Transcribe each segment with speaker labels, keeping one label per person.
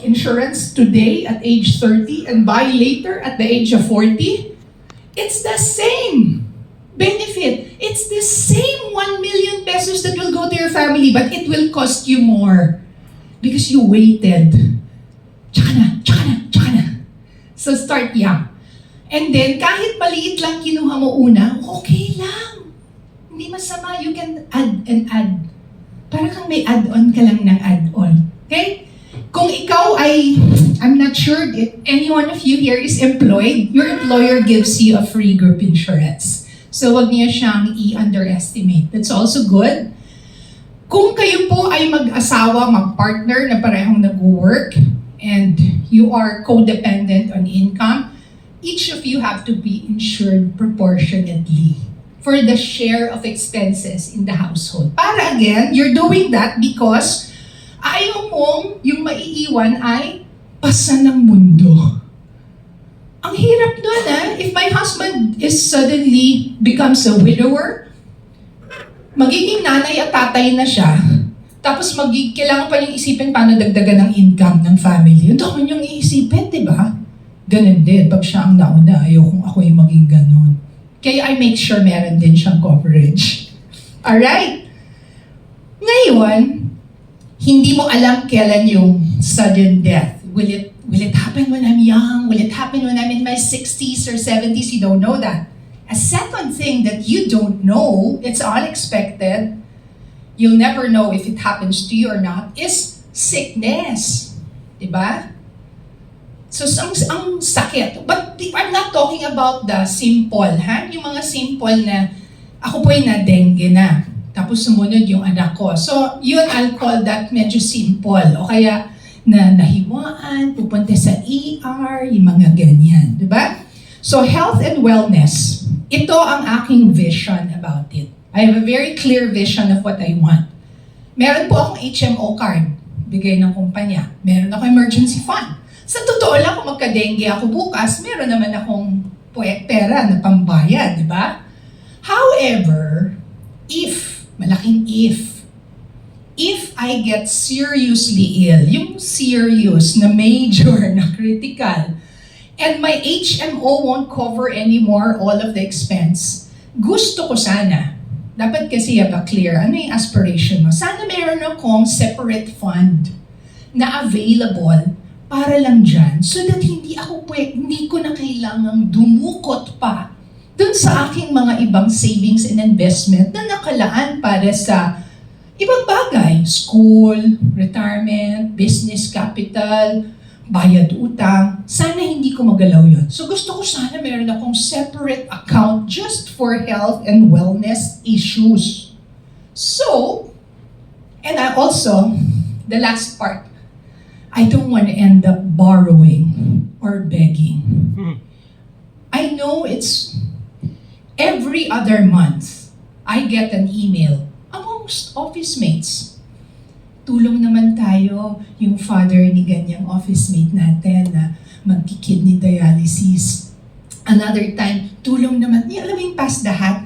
Speaker 1: insurance today at age 30 and buy later at the age of 40, it's the same benefit. It's the same 1 million pesos that will go to your family, but it will cost you more because you waited. Tsaka na. So start young. And then, kahit maliit lang kinuha mo una, okay lang. Hindi masama, you can add and add. Para kang may add-on ka lang ng add-on. Okay? Kung ikaw ay, I'm not sure if any one of you here is employed, your employer gives you a free group insurance. So wag niyo siyang i-underestimate. That's also good. Kung kayo po ay mag-asawa, mag-partner na parehong nag-work, and you are codependent on income, each of you have to be insured proportionately for the share of expenses in the household. Para again, you're doing that because ayaw mong yung maiiwan ay pasa ng mundo. Ang hirap doon if my husband is suddenly becomes a widower, magiging nanay at tatay na siya, tapos kailangan pa niyang isipin paano dagdagan ng income ng family. Yung dami niyong iisipin, di ba? Ganun din. Pag siya ang nauna, ayaw kung ako yung maging ganun. Kaya I make sure meron din siyang coverage. Alright? Ngayon, hindi mo alam kailan yung sudden death. Will it happen when I'm young? Will it happen when I'm in my 60s or 70s? You don't know that. A second thing that you don't know, it's unexpected, you'll never know if it happens to you or not, is sickness. Diba? So, ang sakit. But I'm not talking about the simple, Yung mga simple na, ako po ay na-dengue na. Tapos sumunod yung anak ko. So, yun, I'll call that medyo simple. O kaya, nahiwaan, pupunta sa ER, yung mga ganyan. Diba? So, health and wellness. Ito ang aking vision about it. I have a very clear vision of what I want. Meron po akong HMO card, bigay ng kumpanya. Meron ako emergency fund. Sa totoo lang, kung magka-dengue ako bukas, meron naman akong pera na pambayad, di ba? However, malaking if I get seriously ill, yung serious na major na critical, and my HMO won't cover anymore all of the expense, gusto ko sana, dapat kasi clear, ano yung aspiration mo? Sana meron akong separate fund na available para lang dyan so that hindi ko na kailangang dumukot pa dun sa aking mga ibang savings and investment na nakalaan para sa ibang bagay. School, retirement, business capital, bayad utang. Sana hindi ko magalaw yun. So gusto ko sana meron akong separate account just for health and wellness issues. So, and I also, the last part, I don't want to end up borrowing or begging. I know it's every other month, I get an email amongst office mates. Tulong naman tayo, yung father ni ganyang office mate natin na magki-kidney dialysis. Another time, tulong naman, alam mo yung pass the hat?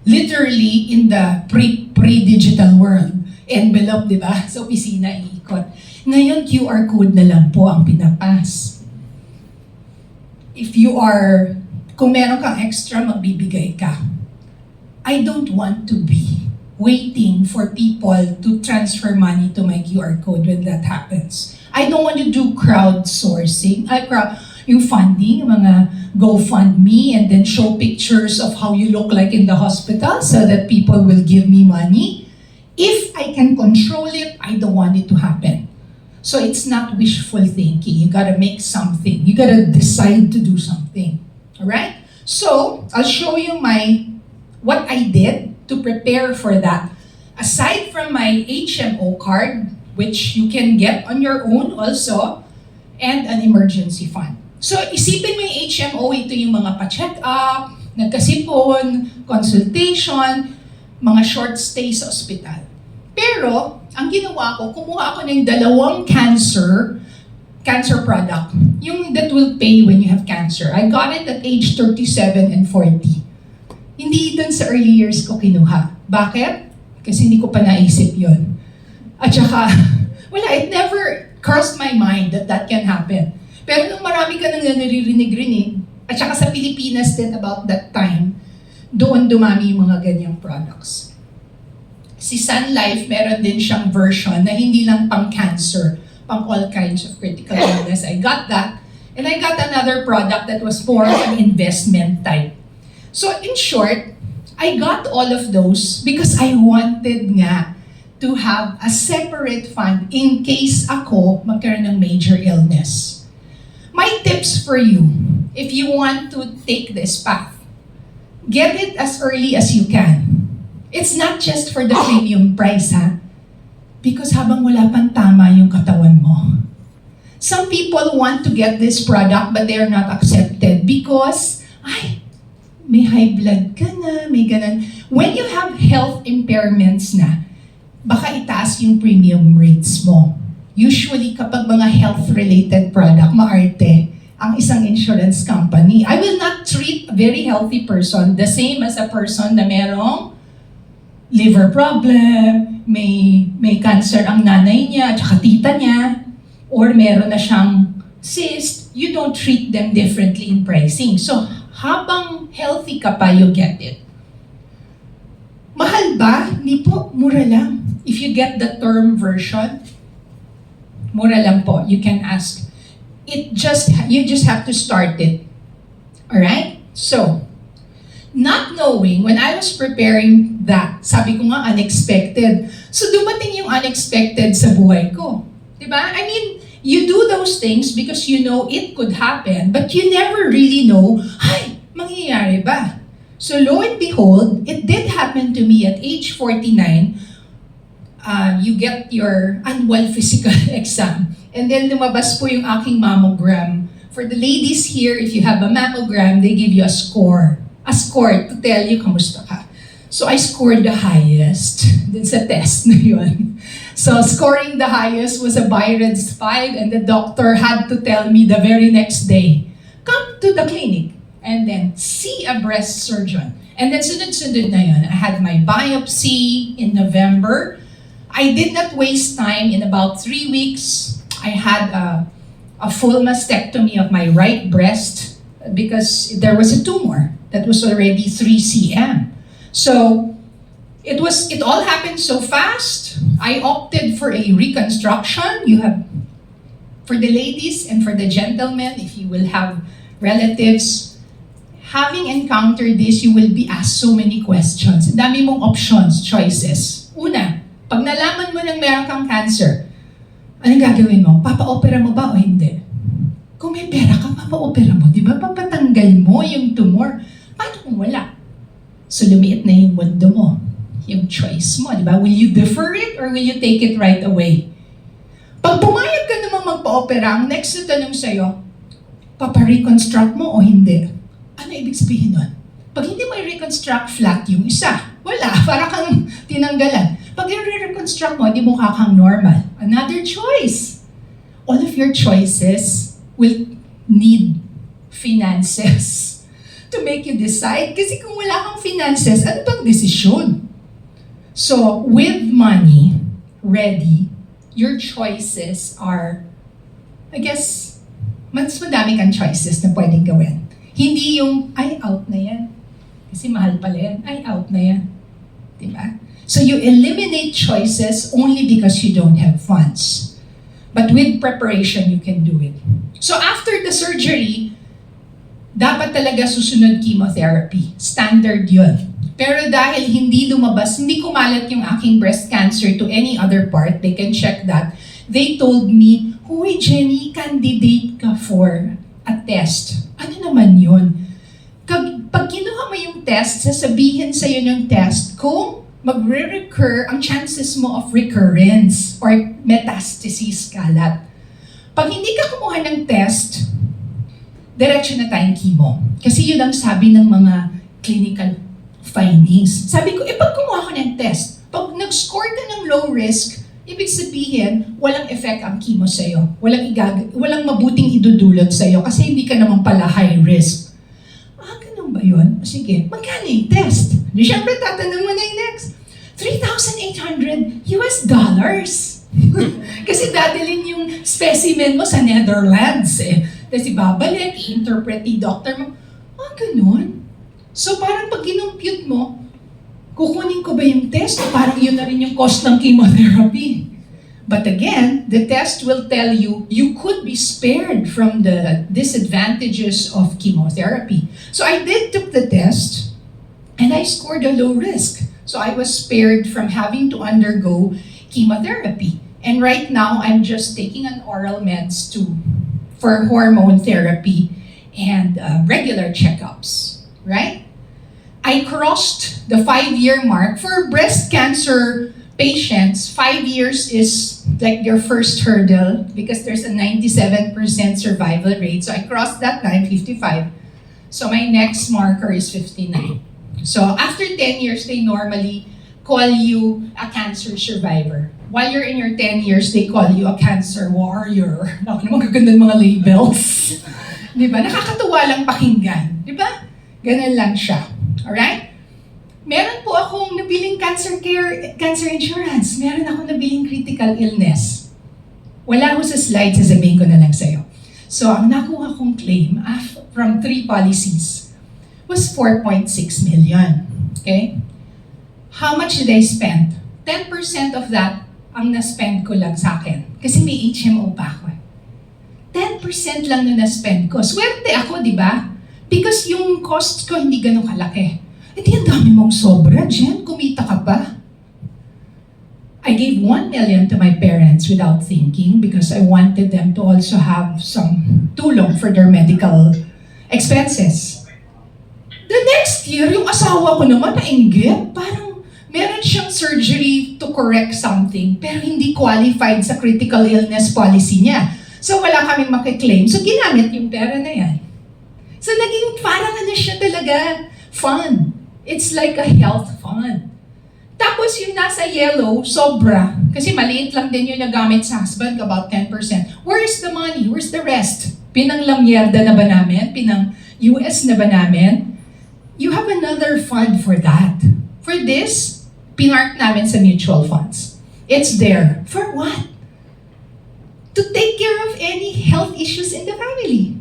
Speaker 1: Literally in the pre-digital world. Envelope, di ba? Sa opisina, iikot. Ngayon, QR code na lang po ang pinapass. Kung meron kang extra, magbibigay ka. I don't want to be waiting for people to transfer money to my QR code when that happens. I don't want to do crowdsourcing, yung funding, mga GoFundMe, and then show pictures of how you look like in the hospital so that people will give me money. If I can control it, I don't want it to happen. So it's not wishful thinking. You gotta make something. You gotta decide to do something. Alright? So, I'll show you what I did to prepare for that. Aside from my HMO card, which you can get on your own also, and an emergency fund. So, isipin mo yung HMO, ito yung mga pa-check up, nagkasipon, consultation, mga short stay sa ospital. Pero, ang ginawa ko, kumuha ako ng 2 cancer product, yung that will pay when you have cancer. I got it at age 37 and 40. Hindi dun sa early years ko kinuha. Bakit? Kasi hindi ko pa naisip yon. At saka, crossed my mind that that can happen. Pero nung marami ka nang naririnig-rinig, at saka sa Pilipinas din about that time, doon dumami yung mga ganyang products. Si Sun Life, meron din siyang version na hindi lang pang cancer, pang all kinds of critical illness. I got that. And I got another product that was more of an investment type. So in short, I got all of those because I wanted nga to have a separate fund in case ako magkaroon ng major illness. My tips for you, if you want to take this path, get it as early as you can. It's not just for the premium price, ha? Because habang wala pang tama yung katawan mo. Some people want to get this product but they are not accepted because, ay, may high blood ka na, may ganun. When you have health impairments na, baka itaas yung premium rates mo. Usually, kapag mga health-related product, maarte ang isang insurance company. I will not treat a very healthy person the same as a person na merong liver problem, may cancer ang nanay niya at saka tita niya, or meron na siyang cyst. You don't treat them differently in pricing. So, habang healthy ka pa, you get it. Mahal ba? Hindi po, mura lang. If you get the term version, mura lang po. You can ask. You just have to start it. Alright? So, not knowing, when I was preparing that, sabi ko nga, unexpected. So, dumating yung unexpected sa buhay ko. Diba? I mean, you do those things because you know it could happen, but you never really know, ay, mangyayari ba? So lo and behold, it did happen to me at age 49. You get your annual physical exam. And then lumabas po yung aking mammogram. For the ladies here, if you have a mammogram, they give you a score. A score to tell you kamusta ka. So I scored the highest dun sa test na yun. So scoring the highest was a Byron's 5 and the doctor had to tell me the very next day, come to the clinic and then see a breast surgeon. And then sunod-sunod na yun. I had my biopsy in November. I did not waste time. In about 3 weeks, I had a full mastectomy of my right breast because there was a tumor that was already 3 cm. So it all happened so fast. I opted for a reconstruction. You have, for the ladies and for the gentlemen, if you will have relatives, having encountered this, you will be asked so many questions. Ang dami mong options, choices. Una, pag nalaman mo nang meron kang cancer, anong gagawin mo? Papa-opera mo ba o hindi? Kung may pera ka, papa-opera mo, di ba? Papatanggal mo yung tumor. Paano kung wala? So lumiit na yung mundo mo. Yung choice mo, di ba? Will you defer it or will you take it right away? Pag pumayag ka namang magpa-opera, ang next na tanong sa'yo, papa-reconstruct mo o hindi? Ano ibig sabihin nun? Pag hindi mo i-reconstruct, flat yung isa. Wala, para kang tinanggalan. Pag i-reconstruct mo, di mo kakang normal. Another choice. All of your choices will need finances to make you decide. Kasi kung wala kang finances, ano bang desisyon? So, with money ready, your choices are, I guess, mas madami kang choices na pwedeng gawin. Hindi yung, ay, out na yan. Kasi mahal pala yan. Ay, out na yan. Diba? So you eliminate choices only because you don't have funds. But with preparation, you can do it. So after the surgery, dapat talaga susunod chemotherapy. Standard yun. Pero dahil hindi lumabas, hindi kumalat yung aking breast cancer to any other part, they can check that. They told me, huy Jenny, candidate ka for a test. Ano naman yun? Pag kinuha mo yung test, sasabihin sa'yo ng test kung magre-recur ang chances mo of recurrence or metastasis kalat. Pag hindi ka kumuha ng test, diretso na tayong chemo. Kasi yun ang sabi ng mga clinical findings. Sabi ko, pag kumuha ko ng test, pag nag-score ka ng low risk, ibig sabihin, walang effect ang chemo sa'yo. Walang mabuting idudulot sa'yo kasi hindi ka naman pala high risk. Ganun ba yun? Sige, magkano yung test? Di syempre, tatanong mo na yung next. $3,800 US. Kasi dadalhin yung specimen mo sa Netherlands eh. Tapos ibabalik, i-interpret ni doctor mo. Ganun. So parang pag kinumpute mo, kukunin ko ba yung test? Parang yun na rin yung cost ng chemotherapy. But again, the test will tell you, you could be spared from the disadvantages of chemotherapy. So I took the test, and I scored a low risk. So I was spared from having to undergo chemotherapy. And right now, I'm just taking an oral meds for hormone therapy and regular checkups, right? I crossed the 5-year mark. For breast cancer patients, 5 years is like their first hurdle because there's a 97% survival rate. So I crossed that time, 55. So my next marker is 59. So after 10 years, they normally call you a cancer survivor. While you're in your 10 years, they call you a cancer warrior. Naku naman, gaganda ng mga labels. Di ba? Nakakatuwa lang pakinggan. Di ba? Ganun lang siya. Alright? Meron po akong nabiling cancer insurance. Meron akong nabiling critical illness. Wala ko sa slide, sasabihin ko na lang sa'yo. So, ang nakuha kong claim from 3 policies was 4.6 million. Okay? How much did I spend? 10% of that ang na-spend ko lang sa akin. Kasi may HMO pa ako. 10% lang na na-spend ko. Swerte ako, di ba? Because yung cost ko hindi ganun kalaki. Hindi ang dami mong sobra, Jen. Kumita ka pa. I gave 1 million to my parents without thinking because I wanted them to also have some tulong for their medical expenses. The next year, yung asawa ko naman nainggit. Parang meron siyang surgery to correct something pero hindi qualified sa critical illness policy niya. So wala kaming makiklaim. So ginamit yung pera na yan. So naging parang ano siya talaga, fund. It's like a health fund. Tapos yung nasa yellow, sobra. Kasi maliit lang din yung nagamit sa husband, about 10%. Where's the money? Where's the rest? Pinang-lamyerda na ba namin? Pinang-US na ba namin? You have another fund for that. For this, pinark namin sa mutual funds. It's there. For what? To take care of any health issues in the family.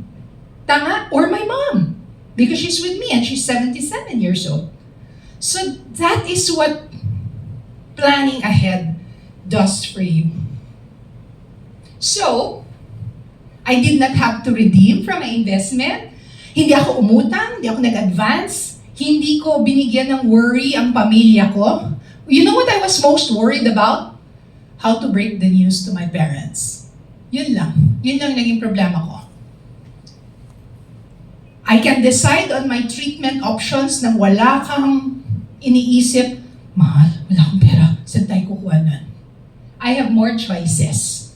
Speaker 1: Tama? Or my mom. Because she's with me and she's 77 years old. So that is what planning ahead does for you. So, I did not have to redeem from my investment. Hindi ako umutang, hindi ako nag-advance. Hindi ko binigyan ng worry ang pamilya ko. You know what I was most worried about? How to break the news to my parents. Yun lang. Yun lang naging problema ko. I can decide on my treatment options nang wala kang iniisip, mahal, wala akong pera, saan tayo kukuha nun? I have more choices.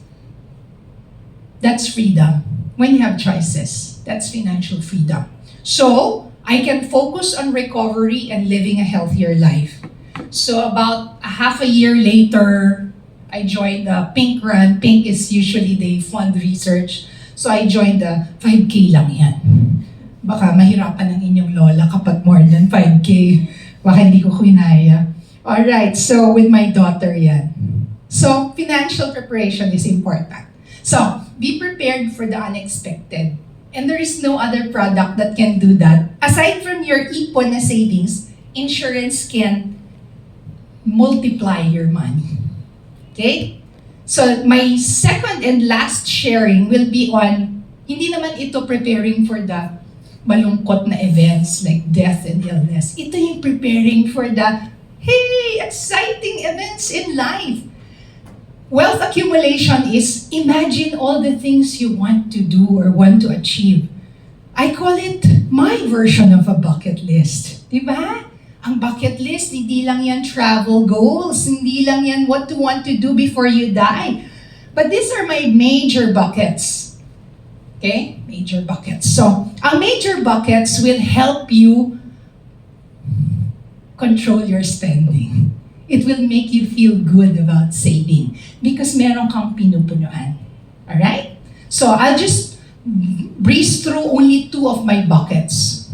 Speaker 1: That's freedom. When you have choices, that's financial freedom. So, I can focus on recovery and living a healthier life. So about a half a year later, I joined the Pink Run. Pink is usually they fund research. So I joined the 5K lang yan. Baka mahirapan ng inyong lola kapag more than 5K. Baka hindi ko kinaya. Alright, so with my daughter yan. So financial preparation is important. So be prepared for the unexpected. And there is no other product that can do that. Aside from your ipon na savings, insurance can multiply your money. Okay? So my second and last sharing will be on, hindi naman ito preparing for the malungkot na events like death and illness. Ito yung preparing for the, hey, exciting events in life. Wealth accumulation is imagine all the things you want to do or want to achieve. I call it my version of a bucket list. Diba? Ang bucket list, hindi lang yan travel goals, hindi lang yan what to want to do before you die. But these are my major buckets. Okay? Major buckets. So, ang major buckets will help you control your spending. It will make you feel good about saving because meron kang pinupunuan. Alright? So, I'll just breeze through only 2 of my buckets.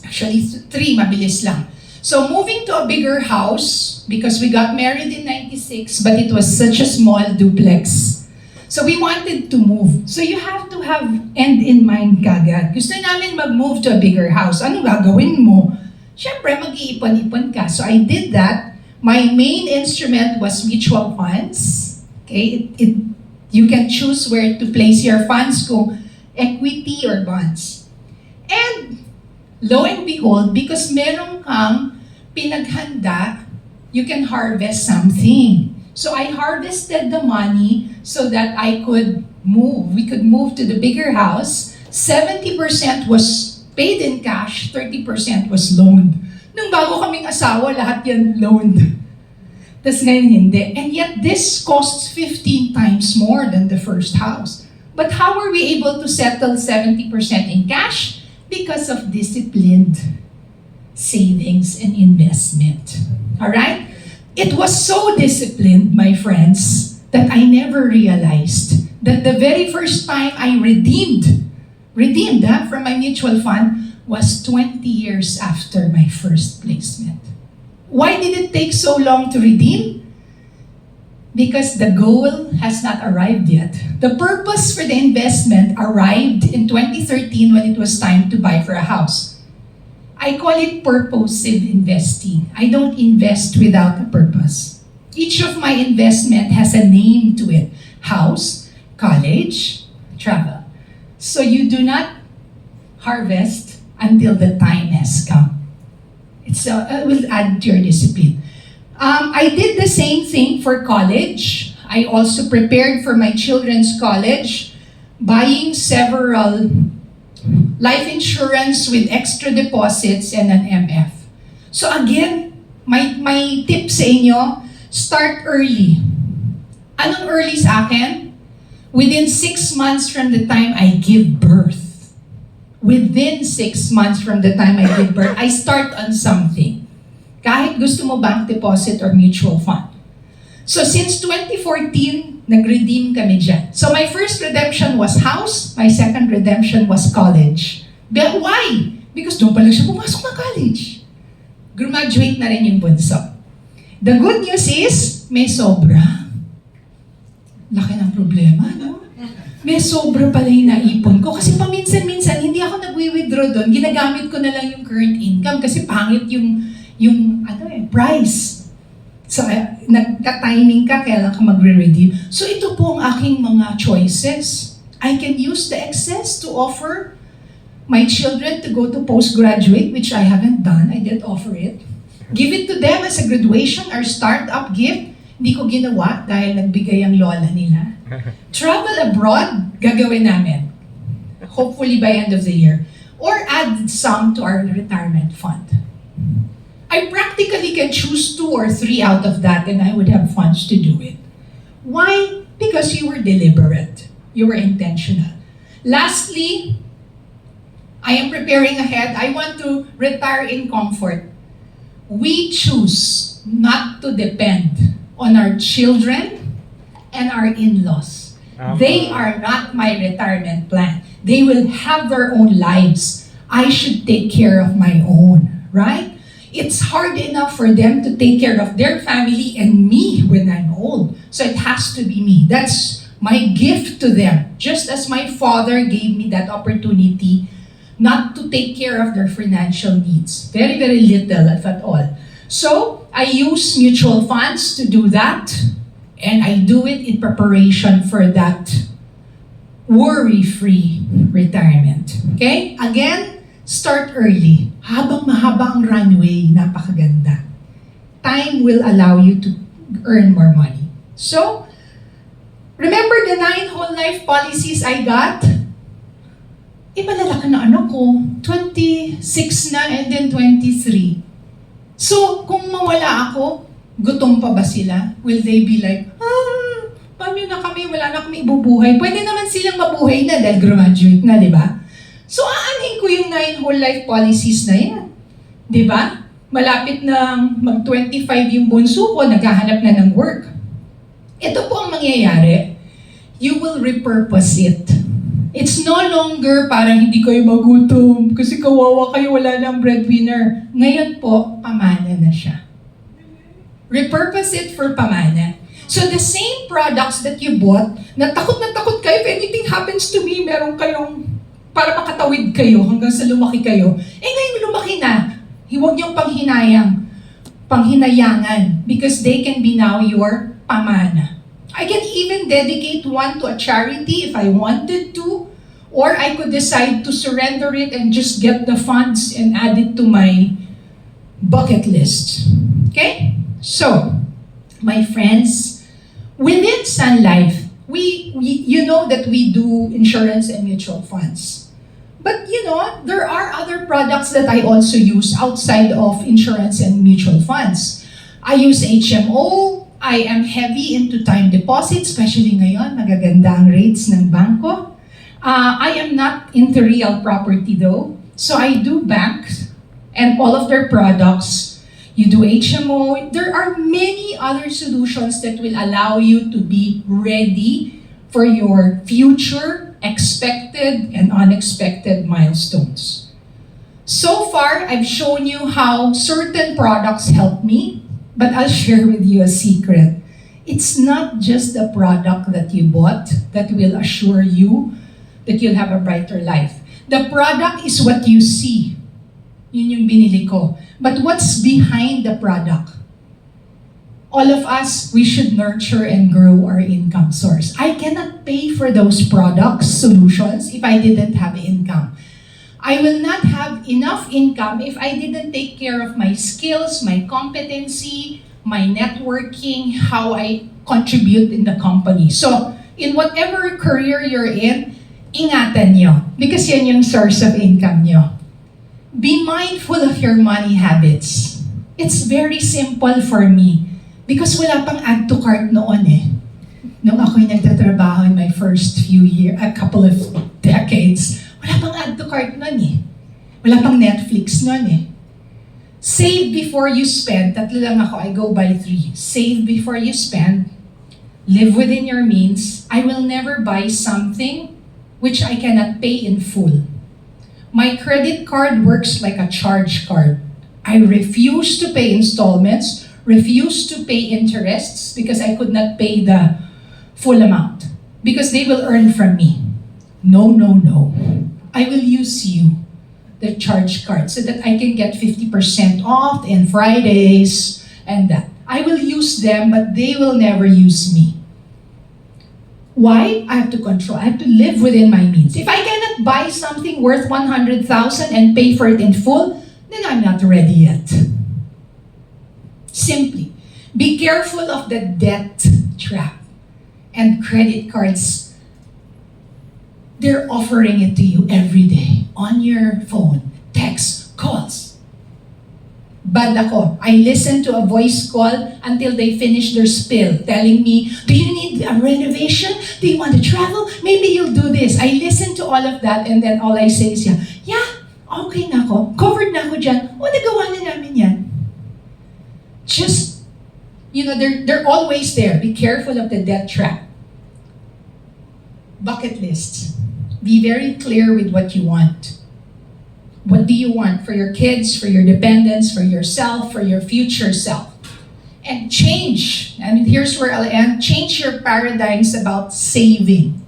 Speaker 1: Actually, 3, mabilis lang. So, moving to a bigger house, house because we got married in 96, but it was such a small duplex. So we wanted to move. So you have to have end in mind kagad. Gusto namin mag-move to a bigger house. Ano gagawin mo? Siyempre, mag-iipon-ipon ka. So I did that. My main instrument was mutual funds. Okay, you can choose where to place your funds, kung equity or bonds. And lo and behold, because meron kang pinaghanda, you can harvest something. So I harvested the money so that I could move. We could move to the bigger house. 70% was paid in cash, 30% was loaned. Nung bago kaming asawa, lahat yan loaned. Tapos ngayon hindi. And yet this costs 15 times more than the first house. But how were we able to settle 70% in cash? Because of disciplined savings and investment. Alright? It was so disciplined, my friends, that I never realized that the very first time I redeemed from my mutual fund was 20 years after my first placement. Why did it take so long to redeem? Because the goal has not arrived yet. The purpose for the investment arrived in 2013 when it was time to buy for a house. I call it purposive investing. I don't invest without a purpose. Each of my investment has a name to it. House, college, travel. So you do not harvest until the time has come. It will add to your discipline. I did the same thing for college. I also prepared for my children's college, buying several life insurance with extra deposits and an MF. So again, my tip sa inyo, start early. Anong early sa akin? Within 6 months from the time I give birth. Within 6 months from the time I give birth, I start on something. Kahit gusto mo bank deposit or mutual fund. So since 2014, nag-redeem kami dyan. So my first redemption was house, my second redemption was college. But why? Because doon pa lang siya pumasok na college. Graduate na rin yung bunso. The good news is, may sobra. Laki ng problema, no? May sobra pala yung naipon ko. Kasi paminsan-minsan, hindi ako nag-withdraw doon. Ginagamit ko na lang yung current income kasi pangit yung price. So, nagka-timing ka, kailan ka magre-redeem. So, ito po ang aking mga choices. I can use the excess to offer my children to go to postgraduate, which I haven't done. I did offer it. Give it to them as a graduation or start-up gift. Hindi ko ginawa dahil nagbigay ang lola nila. Travel abroad, gagawin namin. Hopefully by end of the year. Or add some to our retirement fund. I practically can choose 2 or 3 out of that and I would have funds to do it. Why? Because you were deliberate. You were intentional. Lastly, I am preparing ahead. I want to retire in comfort. We choose not to depend on our children and our in-laws. They are not my retirement plan. They will have their own lives. I should take care of my own, right? It's hard enough for them to take care of their family and me when I'm old. So it has to be me. That's my gift to them. Just as my father gave me that opportunity not to take care of their financial needs. Very, very little, if at all. So I use mutual funds to do that. And I do it in preparation for that worry-free retirement. Okay? Again, start early. Habang mahaba ang runway, napakaganda. Time will allow you to earn more money. So, remember the 9 whole life policies I got? Malalaki na anak ko. 26 na and then 23. So, kung mawala ako, gutom pa ba sila? Will they be like, paano na kami, wala na kami ibubuhay? Pwede naman silang mabuhay na dahil graduate na, di ba? So, aanhin ko yung 9 whole life policies na yan. Di ba? Malapit na mag-25 yung bunso ko, naghahanap na ng work. Ito po ang mangyayari. You will repurpose it. It's no longer parang hindi kayo magutom kasi kawawa kayo, wala na ang breadwinner. Ngayon po, pamana na siya. repurpose it for pamana. So the same products that you bought, na takot kayo, if anything happens to me, meron kayong, para makatawid kayo hanggang sa lumaki kayo. Eh ngayon lumaki na, huwag niyong panghinayangan, because they can be now your pamana. I can even dedicate one to a charity if I wanted to, or I could decide to surrender it and just get the funds and add it to my bucket list. Okay? So, my friends, within Sun Life, we you know that we do insurance and mutual funds. But you know, there are other products that I also use outside of insurance and mutual funds. I use HMO. I am heavy into time deposits, especially ngayon, magaganda ang rates ng bangko. I am not into real property though. So I do banks and all of their products. You do HMO. There are many other solutions that will allow you to be ready for your future expected and unexpected milestones. So far, I've shown you how certain products help me, but I'll share with you a secret. It's not just the product that you bought that will assure you that you'll have a brighter life. The product is what you see. Yun yung binili ko. But what's behind the product? All of us, we should nurture and grow our income source. I cannot pay for those products, solutions, if I didn't have income. I will not have enough income if I didn't take care of my skills, my competency, my networking, how I contribute in the company. So, in whatever career you're in, ingatan nyo. Because yan yung source of income nyo. Be mindful of your money habits. It's very simple for me. Because wala pang add to cart noon eh. Nung ako'y nagtatrabaho in my first few years, a couple of decades, wala pang add to cart noon eh. Wala pang Netflix noon eh. Save before you spend. Tatlo lang ako, I go by 3. Save before you spend. Live within your means. I will never buy something which I cannot pay in full. My credit card works like a charge card. I refuse to pay installments, refuse to pay interests because I could not pay the full amount because they will earn from me. No. I will use you, the charge card, so that I can get 50% off in Fridays and that. I will use them, but they will never use me. Why? I have to control. I have to live within my means. If I cannot buy something worth 100,000 and pay for it in full, then I'm not ready yet. Simply, be careful of the debt trap. And credit cards, they're offering it to you every day on your phone, text, calls. Bad ako. I listen to a voice call until they finish their spill, telling me, do you need a renovation? Do you want to travel? Maybe you'll do this. I listen to all of that and then all I say is, yeah, okay na ako. Covered na ako dyan. O, nagawa na namin yan. Just, they're always there. Be careful of the debt trap. Bucket lists. Be very clear with what you want. What do you want for your kids, for your dependents, for yourself, for your future self? And change. And here's where I'll end. Change your paradigms about saving.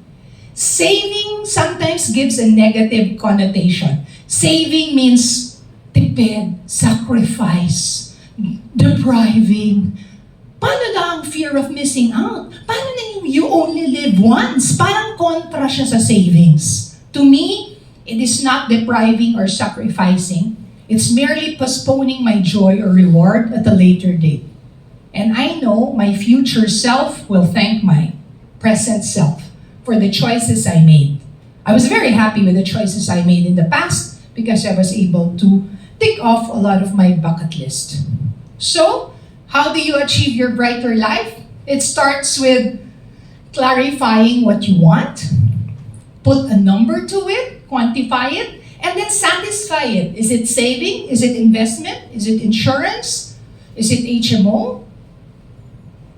Speaker 1: Saving sometimes gives a negative connotation. Saving means tipid, sacrifice, depriving. Paano na ang fear of missing out? Paano na yung you only live once? Parang kontra siya sa savings. To me, it is not depriving or sacrificing. It's merely postponing my joy or reward at a later date. And I know my future self will thank my present self for the choices I made. I was very happy with the choices I made in the past because I was able to tick off a lot of my bucket list. So, how do you achieve your brighter life? It starts with clarifying what you want, put a number to it, quantify it, and then satisfy it. Is it saving? Is it investment? Is it insurance? Is it HMO?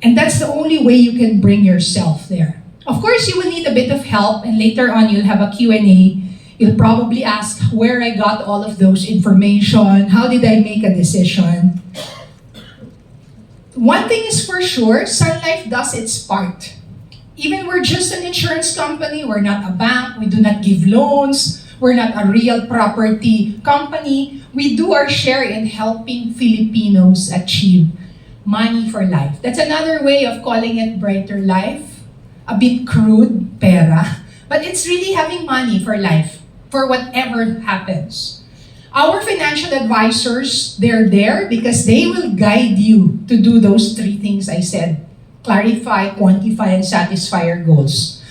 Speaker 1: And that's the only way you can bring yourself there. Of course, you will need a bit of help, and later on you'll have a Q&A. You'll probably ask where I got all of those information, how did I make a decision? one thing is for sure, Sun Life does its part. Even we're just an insurance company, we're not a bank, we do not give loans, we're not a real property company. We do our share in helping Filipinos achieve money for life. That's another way of calling it brighter life. A bit crude, pera. But it's really having money for life, for whatever happens. Our financial advisors, they're there because they will guide you to do those three things I said. Clarify, quantify, and satisfy your goals.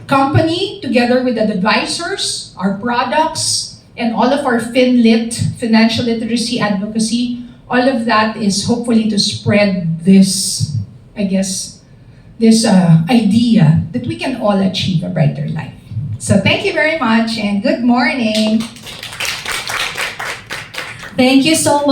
Speaker 1: Company, together with the advisors, our products, and all of our FinLit, financial literacy advocacy, all of that is hopefully to spread this, this idea that we can all achieve a brighter life. So thank you very much and good morning.
Speaker 2: Thank you so much.